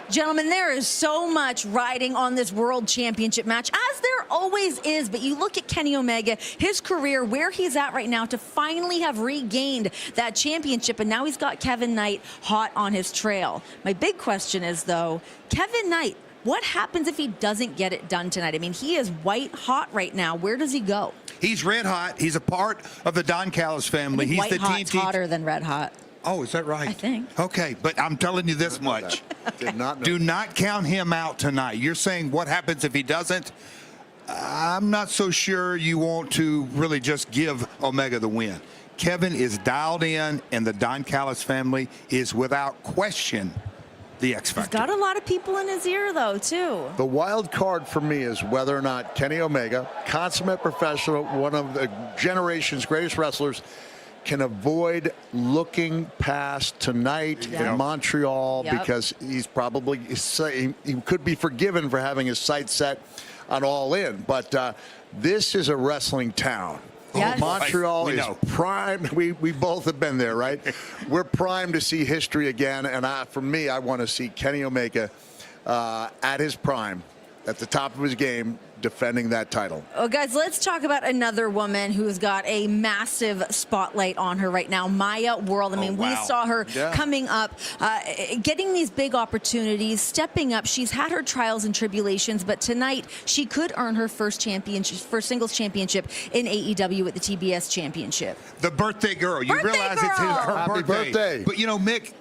Gentlemen, there is so much riding on this World Championship match, as there always is. But you look at Kenny Omega, his career, where he's at right now to finally have regained that championship, and now he's got Kevin Knight hot on his trail. My big question is, though, Kevin Knight, what happens if he doesn't get it done tonight? I mean, he is white hot right now. Where does he go? He's red hot. He's a part of the Don Callis family. He's white the hot's TNT. hotter than red hot. Oh, is that right? I think. Okay, but I'm telling you this much. Did not know. Do not count him out tonight. You're saying what happens if he doesn't? I'm not so sure you want to really just give Omega the win. Kevin is dialed in, and the Don Callis family is without question the X Factor. He's got a lot of people in his ear, though, too. The wild card for me is whether or not Kenny Omega, consummate professional, one of the generation's greatest wrestlers, can avoid looking past tonight in Montreal, because he's probably, he could be forgiven for having his sights set on All In. But this is a wrestling town. Yes. Montreal is primed. We both have been there, right? We're primed to see history again. And for me, I want to see Kenny Omega at his prime, at the top of his game, defending that title. Oh, guys, let's talk about another woman who's got a massive spotlight on her right now, Maya World. I mean, we saw her coming up, getting these big opportunities, stepping up. She's had her trials and tribulations, but tonight she could earn her first singles championship in AEW at the TBS Championship. The birthday girl. You realize it's her Happy birthday. But, you know, Mick,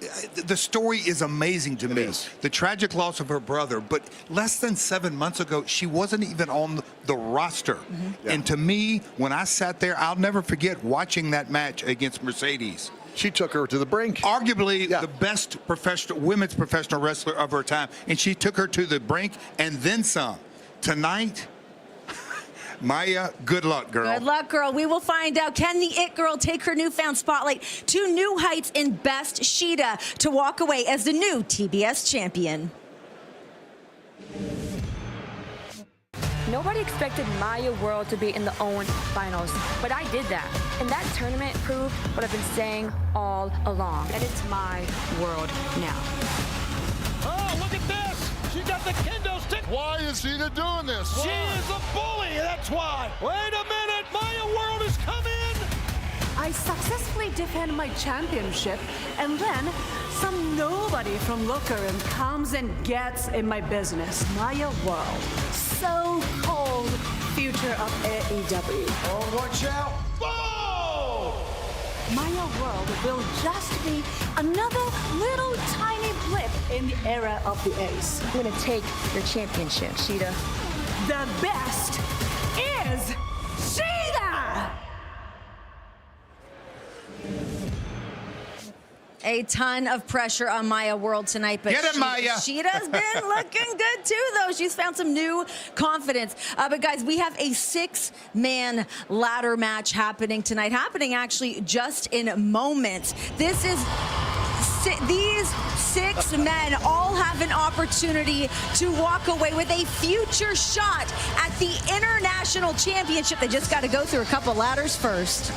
the story is amazing to me. The tragic loss of her brother, but less than 7 months ago, she wasn't even on the roster. And to me, when I sat there, I'll never forget watching that match against Mercedes. She took her to the brink. Arguably the best women's professional wrestler of her time. And she took her to the brink and then some. Tonight, Maya, good luck, girl. Good luck, girl. We will find out. Can the It Girl take her newfound spotlight to new heights in Best Sheeta to walk away as the new TBS champion? Nobody expected Maya World to be in the Owen finals, but I did that. And that tournament proved what I've been saying all along, that it's my world now. Oh, look at this! She got the kendo stick! Why is she doing this? She is a bully, that's why! Wait a minute, Maya World is coming! I successfully defend my championship, and then some nobody from Looker and comes and gets in my business. Maya World, so-called future of AEW. Oh, watch out! Whoa! Maya World will just be another little tiny blip in the era of the Ace. I'm gonna take your championship, Sheeta. The best is Sheeta! A ton of pressure on Maya World tonight, but Get it, Maya. Sheeta's been looking good too, though. She's found some new confidence. But guys, we have a 6-man ladder match happening tonight, actually just in moments. This is these 6 men all have an opportunity to walk away with a future shot at the International Championship. They just got to go through a couple ladders first.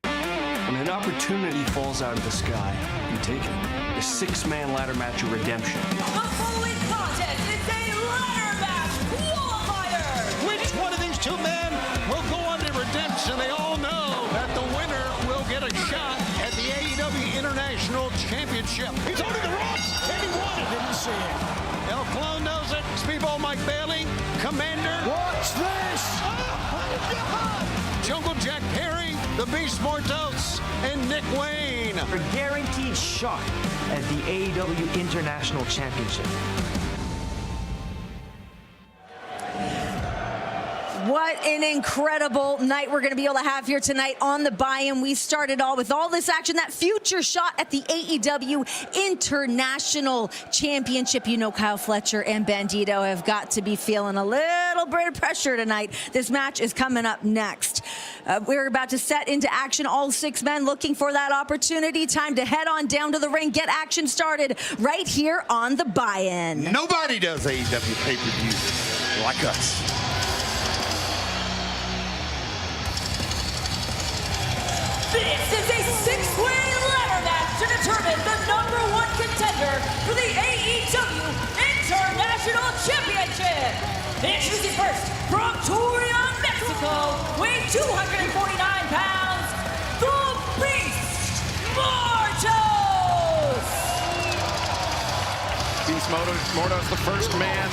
When an opportunity falls out of the sky, you take it. The 6-man ladder match of redemption. The following contest is a ladder match qualifier. Which one of these 2 men will go on to redemption? They all know that the winner will get a shot at the AEW International Championship. He's holding the ropes, and he won it. Didn't see it. El Clone knows it. Speedball Mike Bailey, Commander. Watch this! Oh, my God! Jungle Jack Perry, the Beast Mortos, and Nick Wayne. A guaranteed shot at the AEW International Championship. What an incredible night we're going to be able to have here tonight on the buy-in. We started all with all this action, that future shot at the AEW International Championship. You know Kyle Fletcher and Bandito have got to be feeling a little bit of pressure tonight. This match is coming up next. We're about to set into action, all 6 men looking for that opportunity. Time to head on down to the ring, get action started right here on the buy-in. Nobody does AEW pay-per-view like us. This is a 6-way ladder match to determine the #1 contender for the AEW International Championship. Introducing first, from Torreon, Mexico, weighing 249 pounds, the Beast Mortos! Beast Mortos, the first man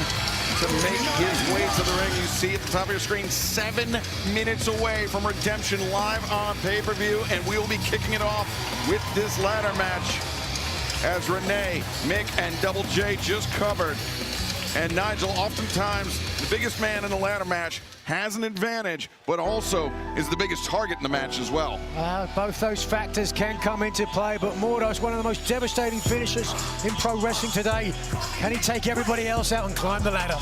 to make his way to the ring. You see at the top of your screen, 7 minutes away from redemption live on pay-per-view, and we will be kicking it off with this ladder match as Renee, Mick, and Double J just covered. And Nigel, oftentimes the biggest man in the ladder match has an advantage, but also is the biggest target in the match as well. Both those factors can come into play, but Mordos, one of the most devastating finishers in pro wrestling today. Can he take everybody else out and climb the ladder?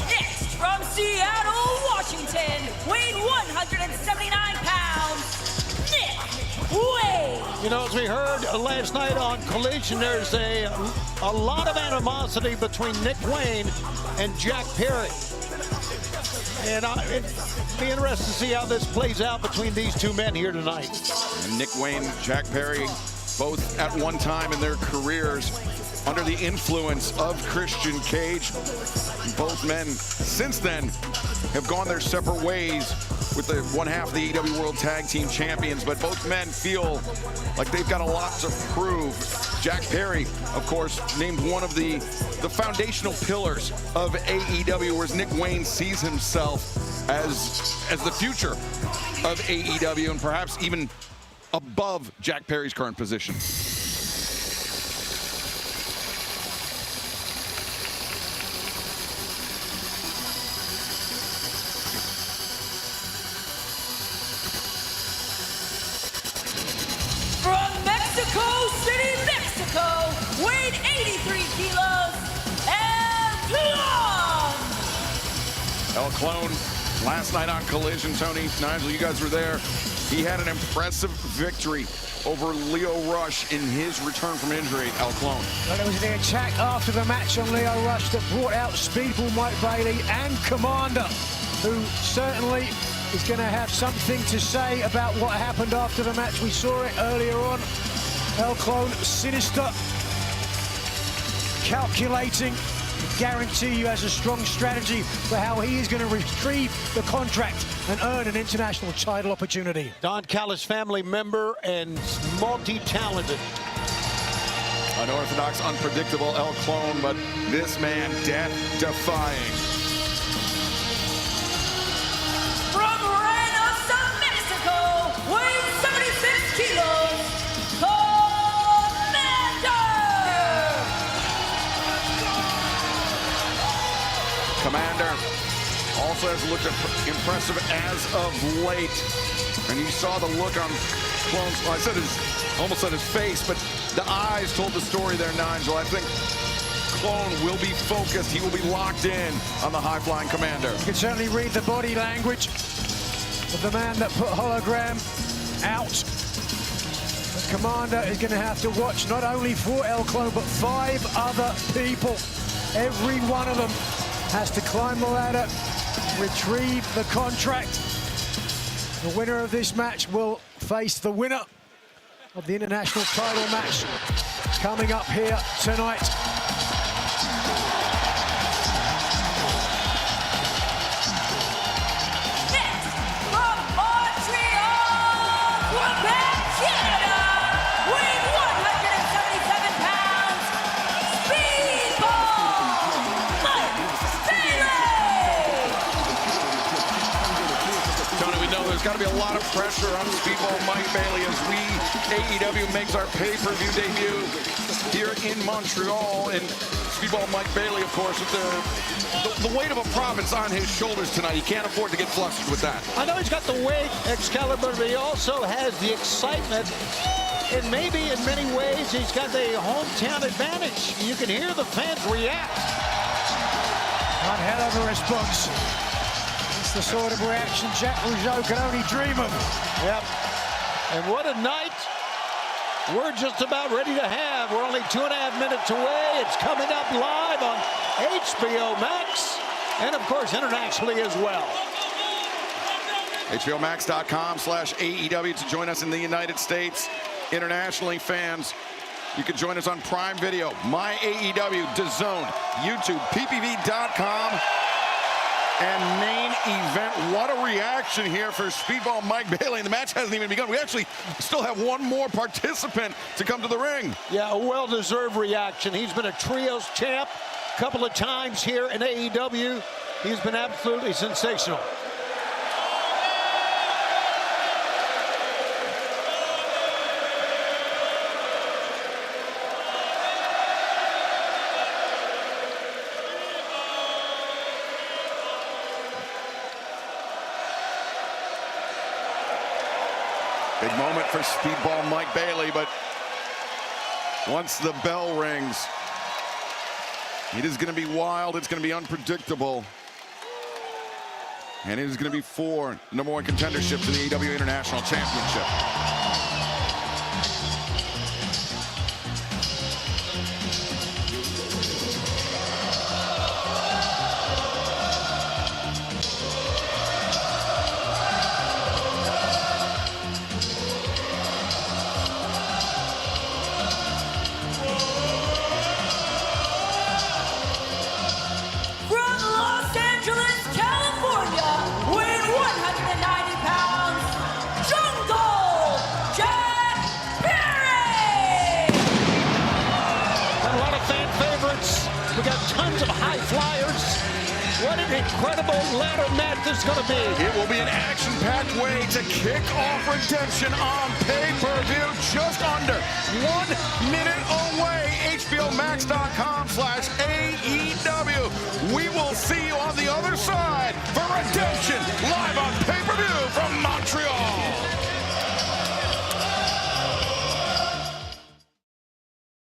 Next, from Seattle, Washington, weighing 179 pounds, Nick Wayne. You know, as we heard last night on Collision, there's a lot of animosity between Nick Wayne and Jack Perry. And it'd be interesting to see how this plays out between these 2 men here tonight. And Nick Wayne, Jack Perry, both at one time in their careers under the influence of Christian Cage. Both men since then have gone their separate ways with the one half of the AEW World Tag Team Champions, but both men feel like they've got a lot to prove. Jack Perry, of course, named one of the foundational pillars of AEW, whereas Nick Wayne sees himself as the future of AEW and perhaps even above Jack Perry's current position. From Mexico City, Mexico, weighing 83 kilos, El Clone, last night on Collision, Tony, Nigel, you guys were there. He had an impressive victory over Leo Rush in his return from injury, El Clone. Well, it was the attack after the match on Leo Rush that brought out Speedball Mike Bailey and Commander, who certainly is going to have something to say about what happened after the match. We saw it earlier on. El Clone, sinister, calculating. I guarantee you has a strong strategy for how he is going to retrieve the contract and earn an international title opportunity. Don Callis family member and multi-talented. Unorthodox, unpredictable El Clone, but this man death-defying. From Reynosa, Mexico, weighing 76 kilos, Commander also has looked impressive as of late. And you saw the look on Clone's, well, I said almost said his face, but the eyes told the story there, Nigel. I think Clone will be focused. He will be locked in on the high-flying Commander. You can certainly read the body language of the man that put Hologram out. The Commander is going to have to watch not only for El Clone, but 5 other people. Every one of them has to climb the ladder, retrieve the contract. The winner of this match will face the winner of the international title match coming up here tonight. Next, from Montreal, Quebec, Canada, weighing 177 pounds, Speedball Mike Bailey! Tony, we know there's got to be a lot of pressure on Speedball Mike Bailey as AEW makes our pay-per-view debut here in Montreal. And Speedball Mike Bailey, of course, with the weight of a province on his shoulders tonight. He can't afford to get flustered with that. I know he's got the weight, Excalibur, but he also has the excitement. And maybe in many ways, he's got the hometown advantage. You can hear the fans react. One hell of a response. It's the sort of reaction Jack Rougeau can only dream of. Yep. And what a night we're just about ready to have. We're only 2.5 minutes away. It's coming up live on HBO Max and, of course, internationally as well. HBOMax.com/AEW to join us in the United States. Internationally, fans, you can join us on Prime Video, My AEW, DAZN, YouTube, PPV.com. And main event, what a reaction here for Speedball Mike Bailey. And the match hasn't even begun. We actually still have one more participant to come to the ring. Yeah, a well-deserved reaction. He's been a trios champ a couple of times here in AEW. He's been absolutely sensational. Big moment for Speedball Mike Bailey, but once the bell rings, it is going to be wild. It's going to be unpredictable. And it is going to be for #1 contendership to the AEW International Championship. What an incredible ladder match this is going to be. It will be an action-packed way to kick off Redemption on pay-per-view, just under 1 minute away. HBOMax.com.